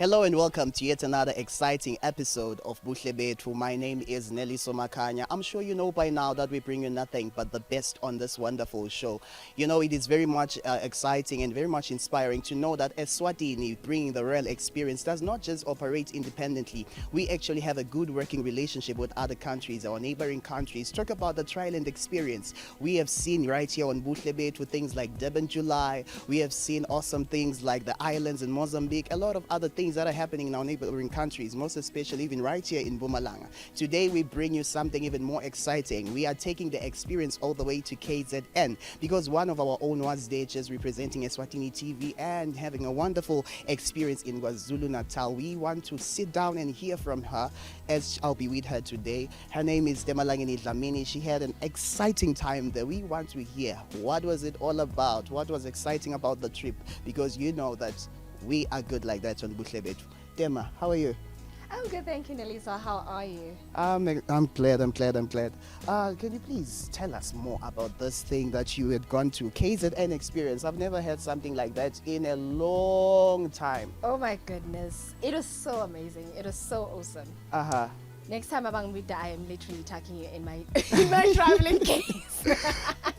Hello and welcome to yet another exciting episode of Buhle Bethu. My name is Nelly Somakanya. I'm sure you know by now that we bring you nothing but the best on this wonderful show. You know, it is very much exciting and very much inspiring to know that Eswatini, bringing the real experience, does not just operate independently. We actually have a good working relationship with other countries, our neighboring countries. Talk about the trial and experience. We have seen right here on Buhle Bethu things like Durban July. We have seen awesome things like the islands in Mozambique, a lot of other things that are happening in our neighboring countries, most especially even right here in Mpumalanga. Today we bring you something even more exciting. We are taking the experience all the way to KZN because one of our own was there just representing Eswatini TV and having a wonderful experience in KwaZulu Natal. We want to sit down and hear from her as I'll be with her today. Her name is Demalangeni Dlamini. She had an exciting time there. We want to hear what was it all about, what was exciting about the trip, because you know that we are good like that on Buhle Bethu. Dema, how are you? I'm good, thank you, Nelisa. How are you? I'm glad. Can you please tell us more about this thing that you had gone to, KZN experience? I've never had something like that in a long time. Oh my goodness. It was so amazing. It was so awesome. Uh-huh. Next time Abang Vida, I am literally tucking you in my in my traveling case.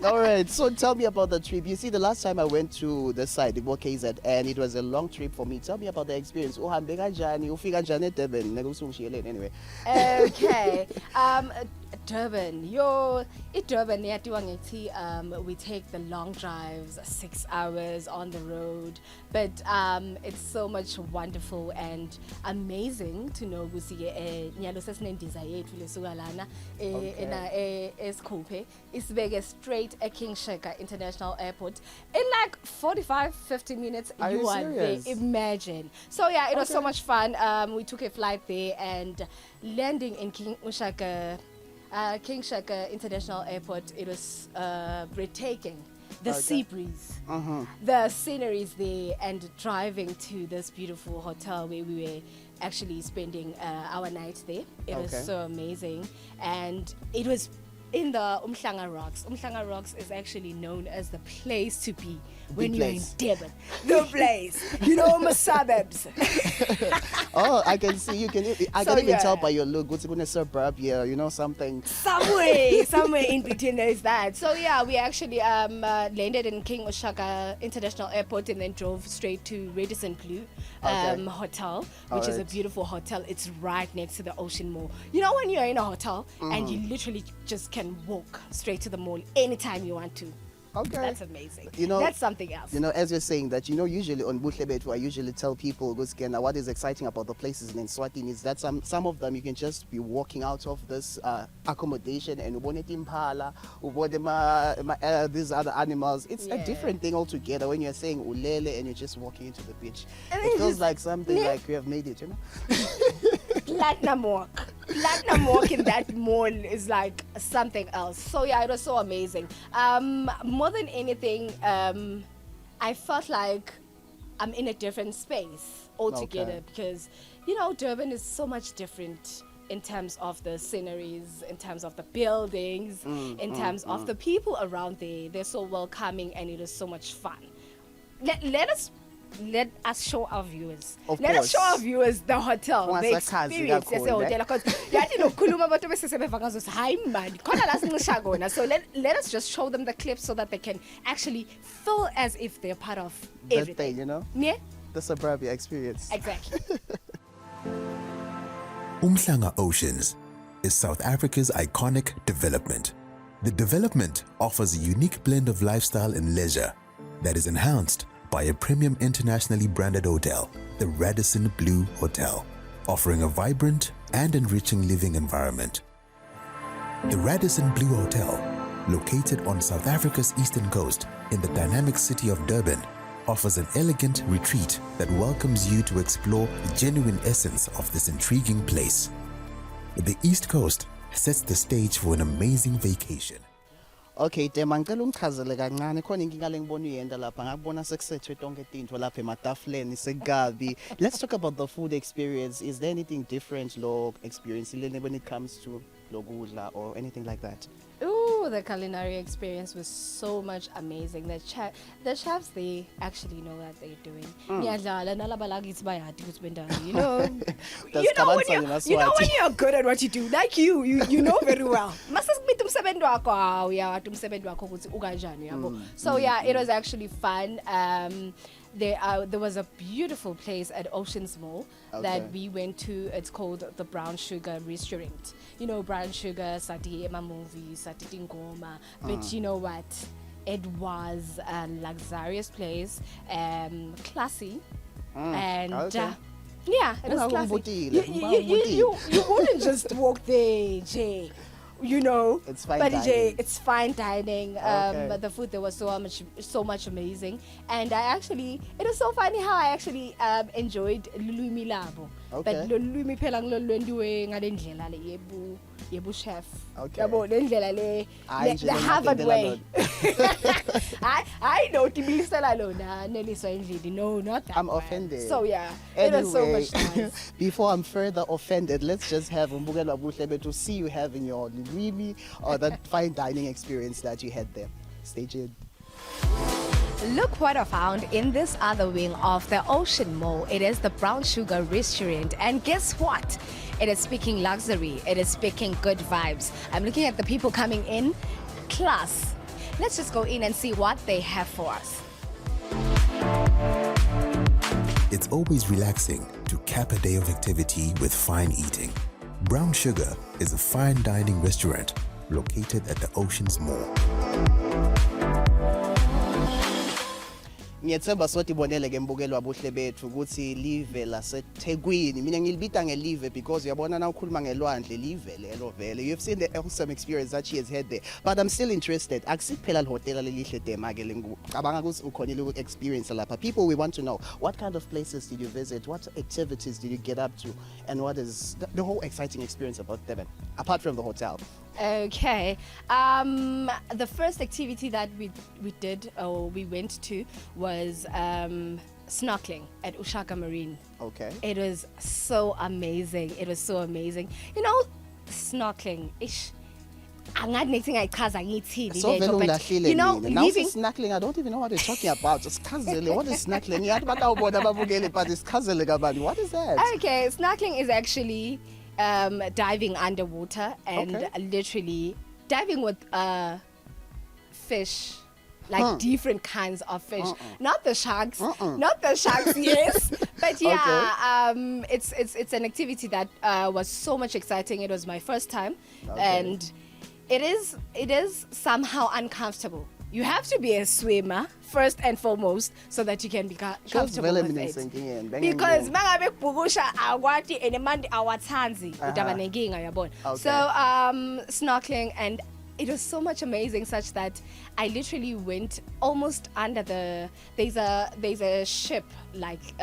All right, so tell me about the trip. You see, the last time I went to the site, it was KZN, and it was a long trip for me. Tell me about the experience. Uhambe kanjani, ufika kanjani eDurban, nekusungishiyeleni anyway. Okay. Durban. Durban we take the long drives, 6 hours on the road, but it's so much wonderful and amazing to know nyalo sesinendiza yethu lesuka lana eSkhuphe isibeke straight at King Shaka International Airport in like 45-50 minutes. Are you serious? there. Imagine. So yeah, it was so much fun. We took a flight there and landing in King Shaka International Airport, it was breathtaking. The sea breeze, the sceneries there, and driving to this beautiful hotel where we were actually spending our night there. It was so amazing, and it was in the Umhlanga Rocks. Umhlanga Rocks is actually known as the place to be when you're in Durban. The place, my suburbs. Oh, I can see. I can even tell by your look. What's in a suburb here? Something. Somewhere in between there is that. So yeah, we actually landed in King Shaka International Airport and then drove straight to Radisson Blu Hotel, which is a beautiful hotel. It's right next to the Ocean Mall. You know when you're in a hotel and you literally just can walk straight to the mall anytime you want to. Okay. That's amazing. That's something else. As you're saying that, usually on Buhle Bethu, I usually tell people, what is exciting about the places in Eswatini is that some of them you can just be walking out of this accommodation and impala, these other animals. It's a different thing altogether when you're saying ulele and you're just walking into the beach. It feels like something like we have made it, Platinum walk in that mall is like something else. So yeah, it was so amazing. More than anything, I felt like I'm in a different space altogether because Durban is so much different in terms of the sceneries, in terms of the buildings, in terms of the people around there. They're so welcoming and it is so much fun. Let us show our viewers. Let us show our viewers the hotel, the experience yasehotel. Because yathi nokukhuluma abantu bese sebeva ngazo hayi mani khona la sincisha kona. So let us just show them the clips so that they can actually feel as if they're part of everything. That day, Yeah? The suburbia experience. Exactly. Umhlanga Oceans is South Africa's iconic development. The development offers a unique blend of lifestyle and leisure that is enhanced by a premium internationally branded hotel, the Radisson Blu Hotel, offering a vibrant and enriching living environment. The Radisson Blu Hotel, located on South Africa's eastern coast in the dynamic city of Durban, offers an elegant retreat that welcomes you to explore the genuine essence of this intriguing place. The East Coast sets the stage for an amazing vacation. Okay, Dema, ngicela ungichazele kancane khona inkinga lengibona uyenda lapha ngakubona sekusethwe tonke tinto lapha ematafuleni sekabi. Let's talk about the food experience. Is there anything different lo experience when it comes to lokudla or anything like that? Ooh, the culinary experience was so much amazing. The chefs, they actually know what they're doing. Ngiyadlala, nalaba la kithi bayati ukuthi bendani, you know. You know when you're good at what you do, like you know very well. Masasibita umsebenzi wakho, uyawati umsebenzi wakho ukuthi ukanjani, yabo. So yeah, it was actually fun. There was a beautiful place at Oceans Mall that we went to. It's called the Brown Sugar Restaurant. You know, Brown Sugar, Sati Ema movies, Sati Tingoma. But you know what? It was a luxurious place, classy, and yeah, it was classy. You wouldn't just walk there, Jay. You know, it's fine but dining. It's fine dining. But the food there was so much amazing, and it was so funny how I actually enjoyed Lulumi Labo. But Lulumi phela ngilolwendiwe ngalendlela le yebu chef. Yabo lendlela le the Harvard way. I know tibilisela lona neliswa endlini. No, not that. I'm one. offended. So yeah, anyway, it was so much nice. Before I'm further offended, let's just have Mbugelo Buhlebe to see you having your Lulumi or that fine dining experience that you had there. Stay tuned. Look what I found in this other wing of the Ocean Mall. It is the Brown Sugar Restaurant. And guess what? It is speaking luxury. It is speaking good vibes. I'm looking at the people coming in. Class. Let's just go in and see what they have for us. It's always relaxing to cap a day of activity with fine eating. Brown Sugar is a fine dining restaurant located at the Oceans Mall. Ngiyethemba sothi bonele ke mbukelo wabuhle bethu ukuthi live laseThekwini. Mina ngilibita ngelive because uyabona na ukhuluma ngelwandle live lelo vele. You've seen the awesome experience that she has had there. But I'm still interested. Akusiphela le hotel lelihle tema ke ngicabanga ukuthi ukhonile experience lapha. People, we want to know what kind of places did you visit? What activities did you get up to? And what is the whole exciting experience about Durban apart from the hotel? Okay. The first activity that we did or we went to was snorkeling at Ushaka Marine. Okay. It was so amazing. You know, snorkeling. So you know, leaving snorkeling, I don't even know what you're talking about. Just casually. What is snorkeling? What is that? Okay, snorkeling is actually diving underwater and literally diving with fish, like different kinds of fish. Not the sharks, yes, but yeah, it's an activity that was so much exciting. It was my first time, and it is somehow uncomfortable. You have to be a swimmer first and foremost so that you can be comfortable with it. Because mangabe kubhukusha akwati enemandi awathanzi udaba nenkinga yabona. So snorkeling, and it was so much amazing such that I literally went almost under there's a ship like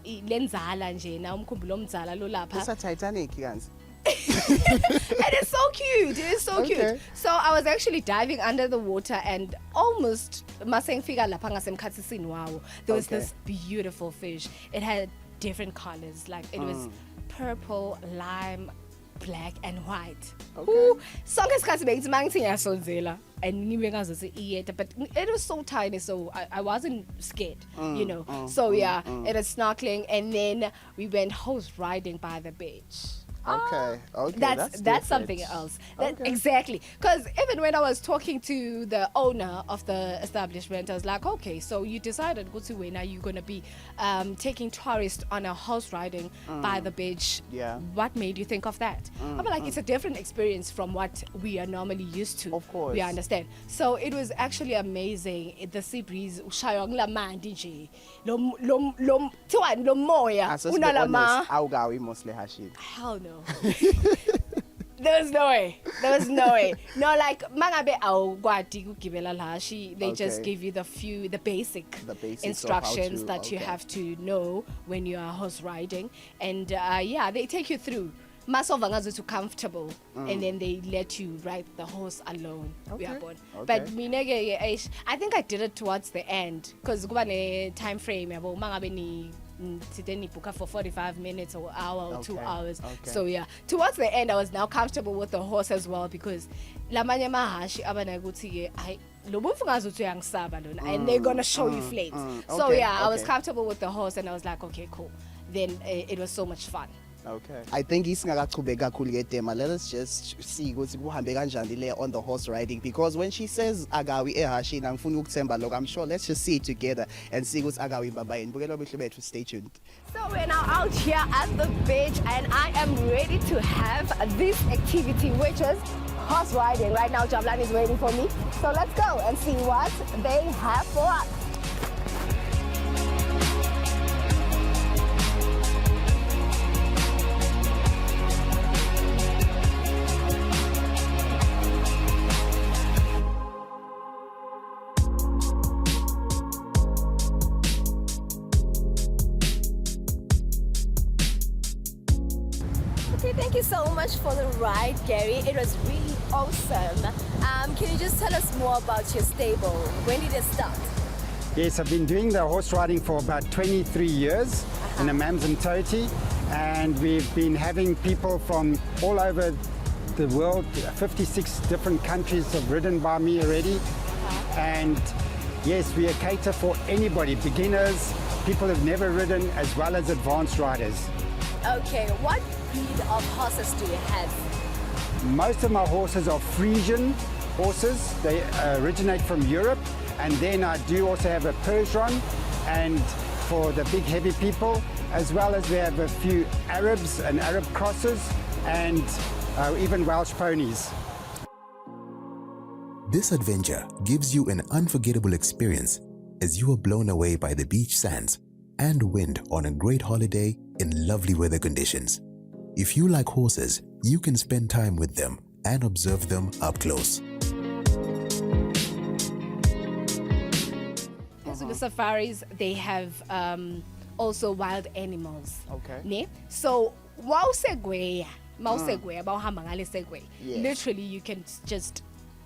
lenzala nje na umkhumbulo omdzala lo lapha. It's a Titanic guys. It is so cute. So I was actually diving under the water and almost masengfika lapha ngasemkhathisini wawo. There was this beautiful fish. It had different colors, like it was purple, lime, black and white. Sonke isikhathi bengithi mangithi ngiyasonzela and ngibe ngazothi iyeta, but it was so tiny, so I wasn't scared, you know. So yeah, it was snorkeling, and then we went horse riding by the beach. Okay. That's something else. Exactly. Because even when I was talking to the owner of the establishment, I was like, okay, so you decided when are you going to be taking tourists on a horse riding by the beach? Yeah. What made you think of that? I'm like, it's a different experience from what we are normally used to. Of course. We understand. So it was actually amazing. The sea breeze, ushaywa ngilamandi nje. Thiwani lo moya unalama. Awugawi mostly Hashid. Hell no. There was no way. No, like mangabe awukwati ukugibela lashi, they just give you the basic instructions that you have to know when you are horse riding, and they take you through. Masova ngazuthi comfortable, and then they let you ride the horse alone. But mineke I think I did it towards the end because kuba ne time frame yabo mangabe ni Today book for 45 minutes or hour or 2 Okay, hours. okay. So yeah, towards the end I was now comfortable with the horse as well because lamanye mahashi abana ukuthi ke hayi lo mfungazi uthi uyangisaba lona and they're going to show you flames. So okay, yeah, I was okay. comfortable with the horse and I was like, okay, cool. Then it was so much fun. Okay. I think isingakachubeki kakhulu ke tema. Let us just see ukuthi kuhambe kanjani le on the horse riding, because when she says agawi ehashini angifuni ukuthemba lokho. I'm sure let's just see it together and see ukuthi agawi babayini. Bukela Buhle Bethu, stay tuned. So we're now out here at the beach and I am ready to have this activity, which is horse riding. Right now Jabulani is waiting for me. So let's go and see what they have for us. Okay, thank you so much for the ride, Gary. It was really awesome. Can you just tell us more about your stable? When did it start? Yes, I've been doing the horse riding for about 23 years in the Mams and Toti, and we've been having people from all over the world. 56 different countries have ridden by me already. And yes, we cater for anybody, beginners, people who've never ridden, as well as advanced riders. Okay, what breed of horses do you have? Most of my horses are Frisian horses. They originate from Europe. And then I do also have a Percheron, and for the big heavy people, as well as we have a few Arabs and Arab crosses, and even Welsh ponies. This adventure gives you an unforgettable experience as you are blown away by the beach sands and wind on a great holiday in lovely weather conditions. If you like horses, you can spend time with them and observe them up close. So the safaris, they have also wild animals. Okay. Ne? So mausegwe bawuhamba ngale segway. Yes. Literally you can just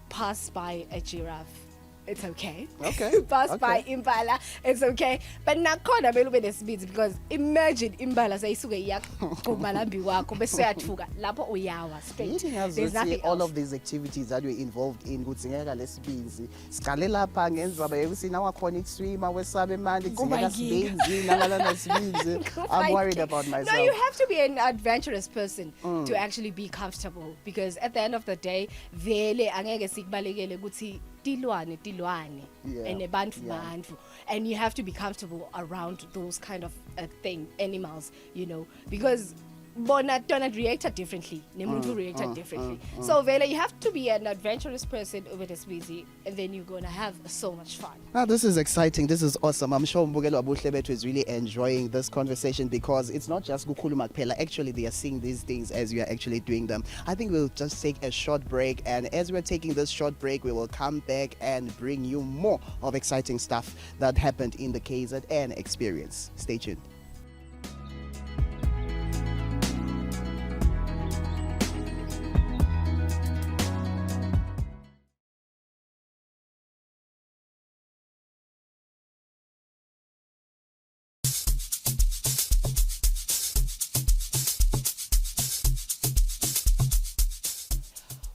pass by a giraffe. It's okay. Okay, Pass by okay. impala. It's okay. But nakhona vele ube nesibindi because imagine impala sayisuke yakumalambi wakho bese uyathuka lapho uyawa straight. Eating us There's nothing all else. of these activities that we're involved in kudzingeka lesibinzi siqale lapha ngenzaba yokuthi nawakhona ikuswima wesaba emandi kudzingeka sibinzi nalana sibinzi. I'm worried about myself. No, you have to be an adventurous person to actually be comfortable because at the end of the day, vele angeke sikubalekele ukuthi tilwane Yeah, and bantu yeah. bantu, and you have to be comfortable around those kind of animals, you know, because bona don't react differently. Nemuntu react differently. So vele you have to be an adventurous person over this busy, and then you're gonna have so much fun. Now this is exciting. This is awesome. I'm sure Mbukelo Buhle Bethu is really enjoying this conversation because it's not just kukhuluma kuphela. Actually, they are seeing these things as we are actually doing them. I think we'll just take a short break, and as we're taking this short break, we will come back and bring you more of exciting stuff that happened in the KZN experience. Stay tuned.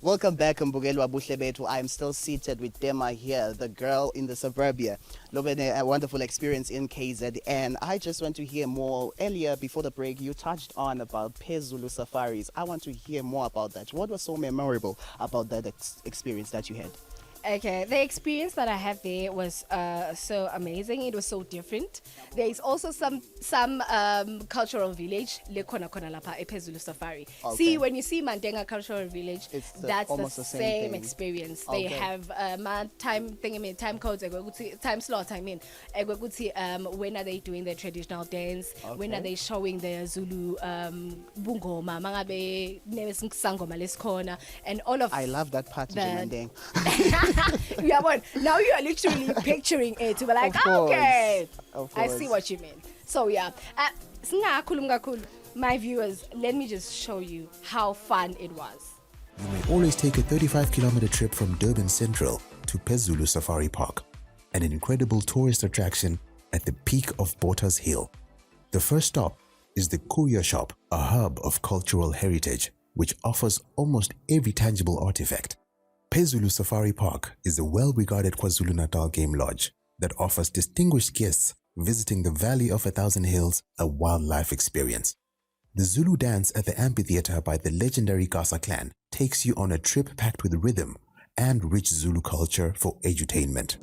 Welcome back, Mbukelo Buhle Bethu. I'm still seated with Dema here, the girl in the suburbia. Lobene, a wonderful experience in KZN. I just want to hear more. Earlier, before the break, you touched on about Phezulu safaris. I want to hear more about that. What was so memorable about that experience that you had? Okay, the experience that I had there was so amazing. It was so different. There is also some cultural village le khona lapha ePhezulu Safari. Okay. See, when you see Mandenga Cultural Village, It's that's almost the the same same thing. experience. Okay. They have time codes, time slots. I mean, when are they doing their traditional dance? When are Okay. they showing their Zulu bungoma? Mangabe sangoma lesikhona, and all of I love that part, The- Mandeng. yeah, but now you are literally picturing it to be like, Of course, okay, of I course. see what you mean. So yeah, singakhuluma kakhulu, my viewers, let me just show you how fun it was. You may always take a 35-kilometer trip from Durban Central to Phezulu Safari Park, an incredible tourist attraction at the peak of Botha's Hill. The first stop is the Kuya Shop, a hub of cultural heritage which offers almost every tangible artifact. Pezulu Safari Park is a well-regarded KwaZulu-Natal game lodge that offers distinguished guests visiting the Valley of 1,000 Hills a wildlife experience. The Zulu dance at the amphitheater by the legendary Gasa clan takes you on a trip packed with rhythm and rich Zulu culture for edutainment.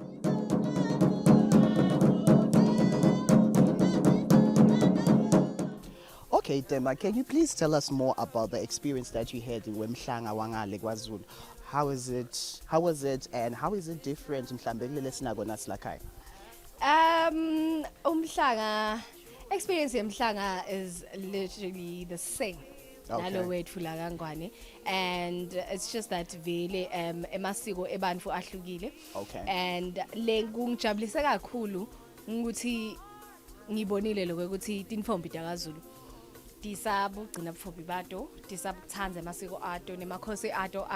Okay, Tema, can you please tell us more about the experience that you had in Wemhlanga Wangale KwaZulu? How was it, and how is it different mhlambe kuleli sinago nathi lakhaya? Umhlanga experience yemhlanga is literally the same. Okay. Nalo wethu la kaNgwane, and it's just that vele emasiko ebantu ahlukile. Okay. And le kungijabulisa kakhulu ukuthi ngibonile lokho ukuthi tinfombi takwaZulu tisabu gcina bufombi bato tisabu thanza amasiko ato nemakhosi ato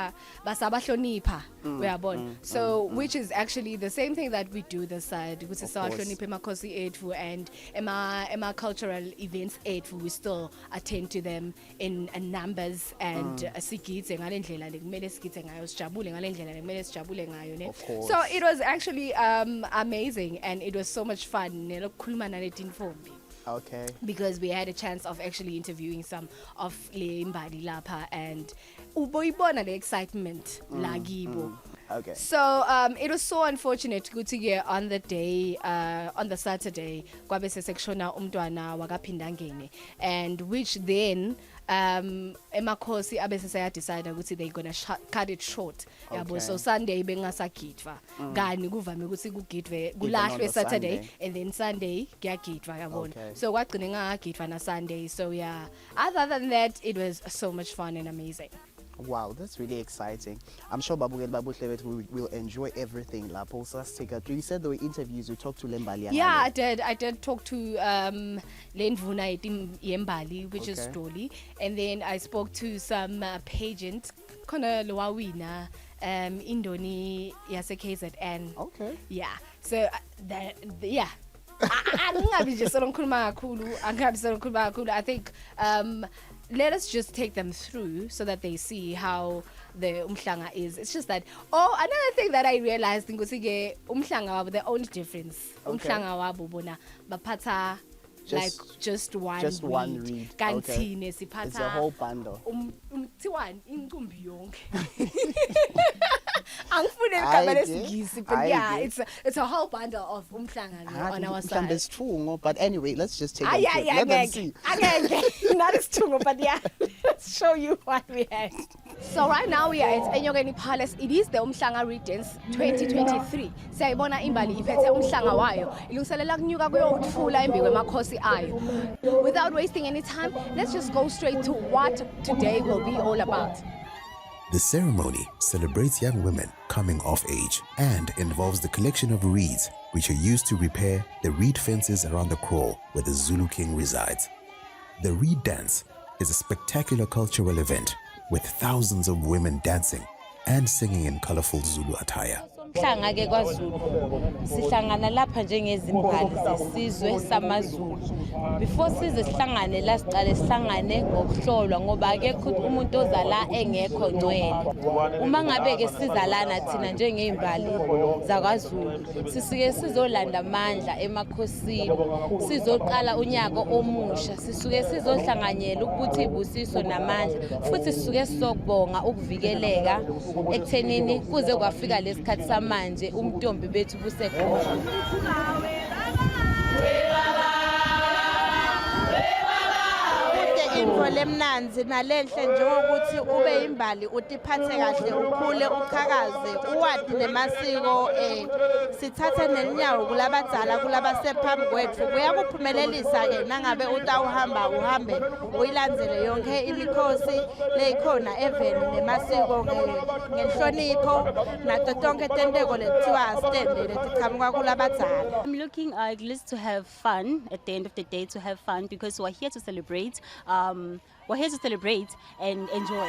basabahlonipha uyabona. So which is actually the same thing that we do this side ukuthi sawahlonipha emakhosi ethu, and ema cultural events ethu we still attend to them in numbers, and sigidze ngalendlela lekumele sigidze ngayo, sijabule ngalendlela lekumele sijabule ngayo ne. So it was actually amazing, and it was so much fun nelokukhuluma naletinfombi. Okay. Because we had a chance of actually interviewing some of le mbali lapha, and uboyibona the excitement la kibo. Okay. So it was so unfortunate ukuthi on the day, on the Saturday, kwabe sekushona umntwana wakaphindangene, and which then emakhosi abese saya decide ukuthi they gonna cut it short. Yabo, so Sunday bengasagidwa kani kuvame ukuthi kugidwe kulahlwe Saturday and then Sunday kuyagidwa yabona. So kwagcina ngagidwa na Sunday. So yeah, other than that it was so much fun and amazing. Wow, that's really exciting. I'm sure Babukeli Babuhle will enjoy everything. La you said there were interviews. You talked to Lembali. Yeah, I did talk to Lenvuna Yembali, which is Dolly, and then I spoke to some pageant, Kona Luawina, Indoni Yase KZN. Okay. Yeah. So yeah. I think let us just take them through so that they see how the umhlanga is. It's just that another thing that I realized ngusike umhlanga wabo, the only difference umhlanga wabo bona baphatha like just one reed. Okay. It's a whole bundle. Umtiwan inkumbi yonke. But yeah, it's a whole bundle of umhlanga on our side. It's true, but anyway, let's just take let them see. Not as true, but yeah, let's show you what we had. So right now we are at Enyokeni Palace. It is the Umhlanga Reed Dance 2023. Sayibona imbali iphethe umhlanga wayo. Ilungiselela kunyuka kuyokufula embi kwemakhosi ayo. Without wasting any time, let's just go straight to what today will be all about. The ceremony celebrates young women coming of age and involves the collection of reeds, which are used to repair the reed fences around the kraal where the Zulu king resides. The reed dance is a spectacular cultural event with thousands of women dancing and singing in colorful Zulu attire. Umhlanga ke kwaZulu sihlangana lapha njengezimbali zesizwe samaZulu. Before size sihlangane la siqale sihlangane ngokuhlolwa ngoba akekho umuntu ozala engekho ngcwele. Uma ngabe ke sizalana thina njengezimbali zakwaZulu sisuke sizolanda amandla emakhosini, sizoqala unyaka omusha, sisuke sizohlanganyela ukuthi ibusiso namandla, futhi sisuke sizokubonga ukuvikeleka ekuthenini kuze kwafika lesikhathi manje umntombi bethu busekhona. Into lemnanzi nalenhle njengokuthi ube imbali utiphathe kahle ukhule uqhakaze uwadi nemasiko sithathe nelinyawo kulabadala kulabasephambi kwethu kuyakuphumelelisa ke nangabe utawuhamba uhambe uyilandzele yonke imikhosi leyikhona eveni nemasiko ngenhlonipho nato tonke tenteko lekuthiwa asitende letiqhamuka kulabadala. I'm looking at least to have fun at the end of the day, to have fun because we're here to celebrate. We're here to celebrate and enjoy.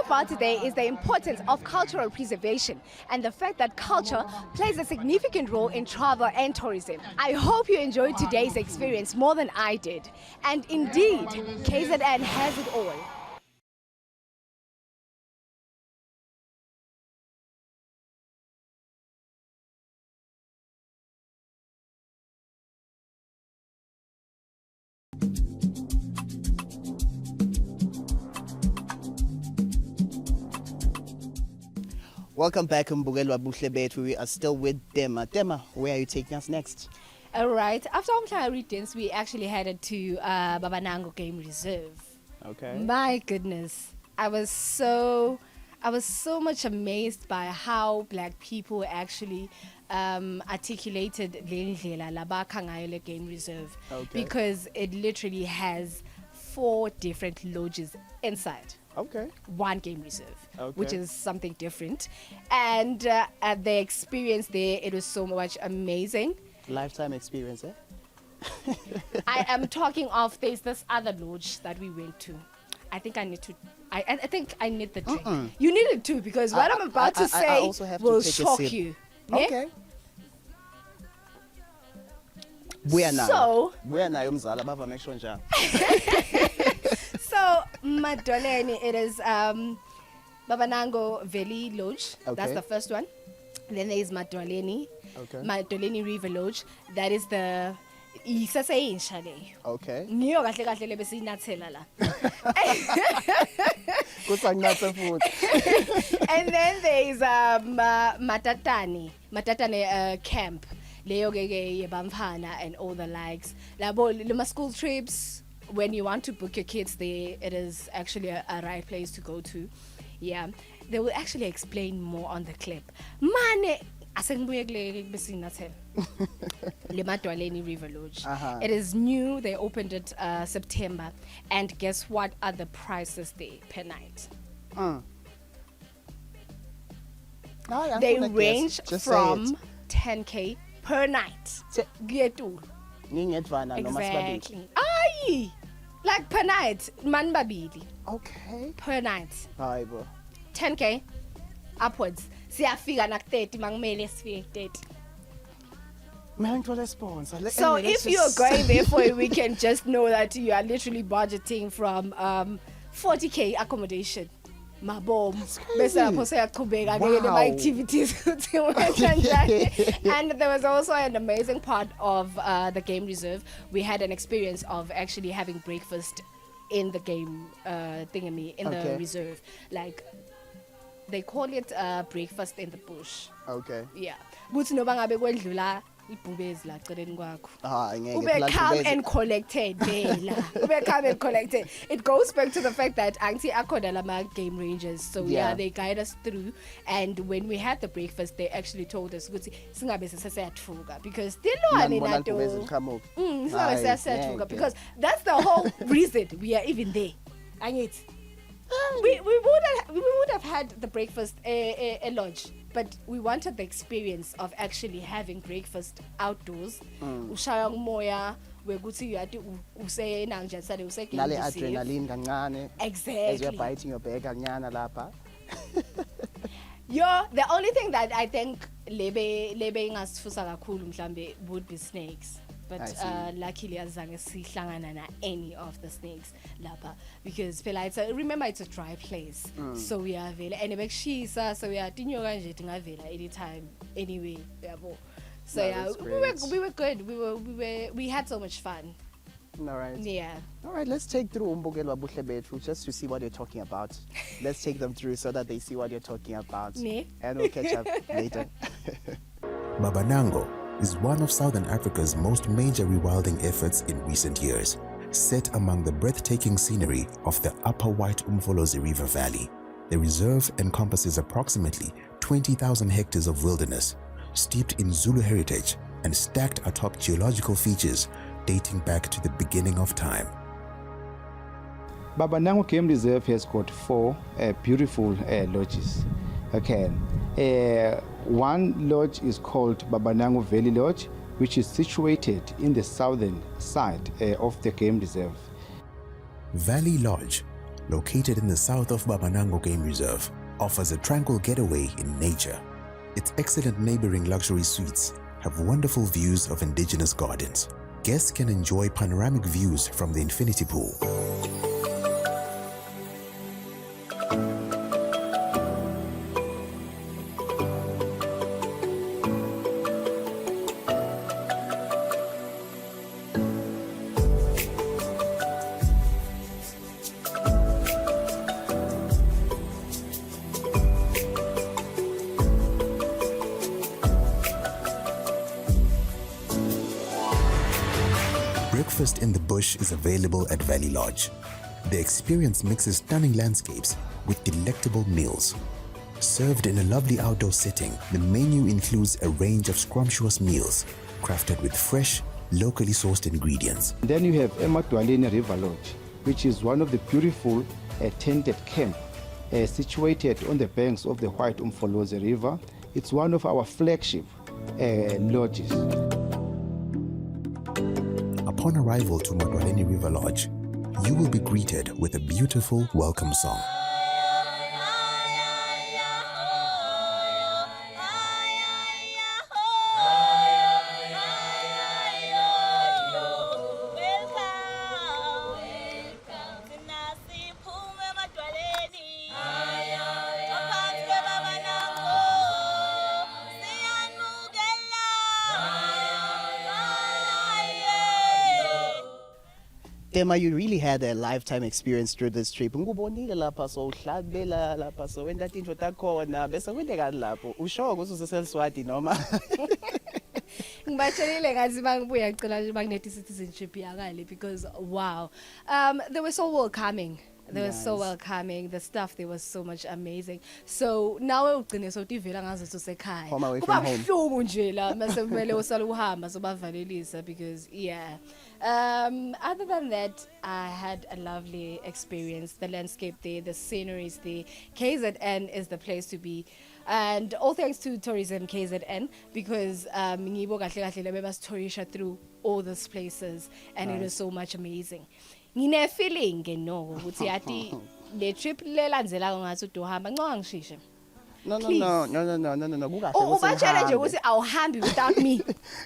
about today is the importance of cultural preservation and the fact that culture plays a significant role in travel and tourism. I hope you enjoyed today's experience more than I did. And indeed, KZN has it all. Welcome back, Mbugelo Buhle Bethu. We are still with Dema. Dema, where are you taking us next? All right. After Umhlanga Dance, we actually headed to Babanango Game Reserve. Okay. My goodness, I was so much amazed by how black people actually articulated Lendlela Labakangayole Game Reserve, Okay. because it literally has 4 different lodges inside. Okay. One game reserve, Okay. which is something different, and at the experience there, it was so much amazing. Lifetime experience, eh? I am talking of there's this other lodge that we went to. I think I need to. I think I need the drink. You need it too, because what I'm about to I say also have to will take a shock sip. you. Yeah? Okay. Buya nayo mzala bava make sure njani. So Madoleni, it is Babanango Valley Lodge. That's Okay. the first one. Then there is Madoleni. Okay. Madoleni River Lodge. That is the isaseyisha le. Okay. Ngiyo kahle kahle le bese inathela la. Kusanginathe futhi. And then there is Matatane camp. Leyo ke Bamfana and all the likes. Labo lima school trips. When you want to book your kids there, it is actually a right place to go to. Yeah, they will actually explain more on the clip. Mane, asengibuye kule bese inathela. Le Madoleni River Lodge. Uh-huh. It is new. They opened it September, and guess what are the prices there per night? They range from 10K per night. Getu. Exactly. Aye, like per night, man babili Okay. per night, Hayi bo. 10K upwards. Siyafika nak 30 mangmele sifike 30. Man, ngithole sponsor. So Anyway, let's if you're just- going there for a weekend, just know that you are literally budgeting from 40K accommodation. Mabom. Bese lapho seyaqhubeka ke Wow. activities ukuthi wenza njani. And there was also an amazing part of the game reserve. We had an experience of actually having breakfast in the game thingy in Okay. the reserve. Like they call it breakfast in the bush. Okay. Yeah. Kuthi noba ngabe kwedlula ibhubezi la celeni kwakho. Ngeke Ube phela calm Dubezi- and collected Bella. Ube calm and collected. It goes back to the fact that anti akhona lama game rangers, so yeah, they guide us through. And when we had the breakfast, they actually told us ukuthi singabe seseyathuka because tilwane Nanibona Dubezi nato. liqhamuka. Singabe Hayi, seseyathuka ngeke. because that's the whole reason we are even there. Angithi. We would have had the breakfast a lodge, but we wanted the experience of actually having breakfast outdoors. Ushaya umoya wekuthi yathi usena nje sale useke. Nale adrenaline kancane. As Exactly. you're biting your back kancane lapha. Yo, the only thing that I think lebe ingasifusa kakhulu mhlambe would be snakes. I But see. luckily azange sihlangana na any of the snakes lapha because phela remember it's a dry place. So we are vela and bekushisa so we are tinyoka nje tingavela anytime anyway yabo. So No, yeah, that's we were good. We had so much fun. All right. Yeah. All right, let's take through Mbugelo Buhle Bethu just to see what you're talking about. Let's take them through so that they see what you're talking about. Ne? And we'll catch up later. Babanango is one of Southern Africa's most major rewilding efforts in recent years, set among the breathtaking scenery of the Upper White Umfolozi River Valley. The reserve encompasses approximately 20,000 hectares of wilderness, steeped in Zulu heritage and stacked atop geological features dating back to the beginning of time. Babanango Game Reserve has got 4 beautiful lodges. Okay, one lodge is called Babanango Valley Lodge, which is situated in the southern side of the game reserve. Valley Lodge located in the south of Babanango Game Reserve, offers a tranquil getaway in nature. Its excellent neighboring luxury suites have wonderful views of indigenous gardens. Guests can enjoy panoramic views from the infinity pool. Breakfast in the bush is available at Valley Lodge. The experience mixes stunning landscapes with delectable meals. Served in a lovely outdoor setting, the menu includes a range of scrumptious meals crafted with fresh, locally sourced ingredients. Then you have Emadwaleni River Lodge, which is one of the beautiful tented camp situated on the banks of the White Umfolozi River. It's one of our flagship lodges. Upon arrival to Madwaleni River Lodge, you will be greeted with a beautiful welcome song. Tema, you really had a lifetime experience through this trip. Ngubonile lapha so uhlabela lapha so wenda tinto takhona bese kwendekani lapho usho ukuthi useseLswati noma Ngibatshelile ngathi bangibuya ngicela nje banginethe citizenship yakale because wow. They were so welcoming. They were so welcoming. The stuff there was so much amazing. So now ugcine so tivela ngazo sekhaya. Home away from home. Kubuhlungu nje la mase kumele usala uhamba so bavalelisa because yeah. Other than that, I had a lovely experience. The landscape there, the scenery is there. KZN is the place to be. And all thanks to Tourism KZN because ngibo kahle kahle lebebasitourisha through all these places and it was so much amazing. Ngine feeling noko ukuthi yathi le trip lelandzelako ngathi uDohamba ncoka ngishishe. No. Kukahle Ubatshela nje ukuthi awuhambi without me.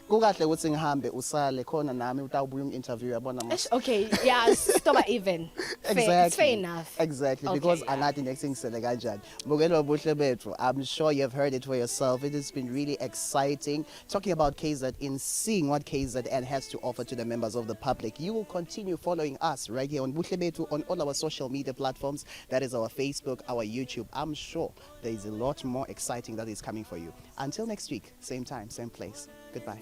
Kukahle ukuthi ngihambe usale khona nami utawubuya ungi-interview yabona manje. Okay, yeah, stop even. Fair, it's fair enough. Exactly, because angathi next thing sele kanjani. Bukelo buhle bethu. I'm sure you've heard it for yourself. It has been really exciting talking about KZN, seeing what KZN has to offer to the members of the public. You will continue following us right here on Buhle Bethu on all our social media platforms. That is our Facebook, our YouTube. I'm sure there is a lot more exciting that is coming for you. Until next week, same time, same place. Goodbye.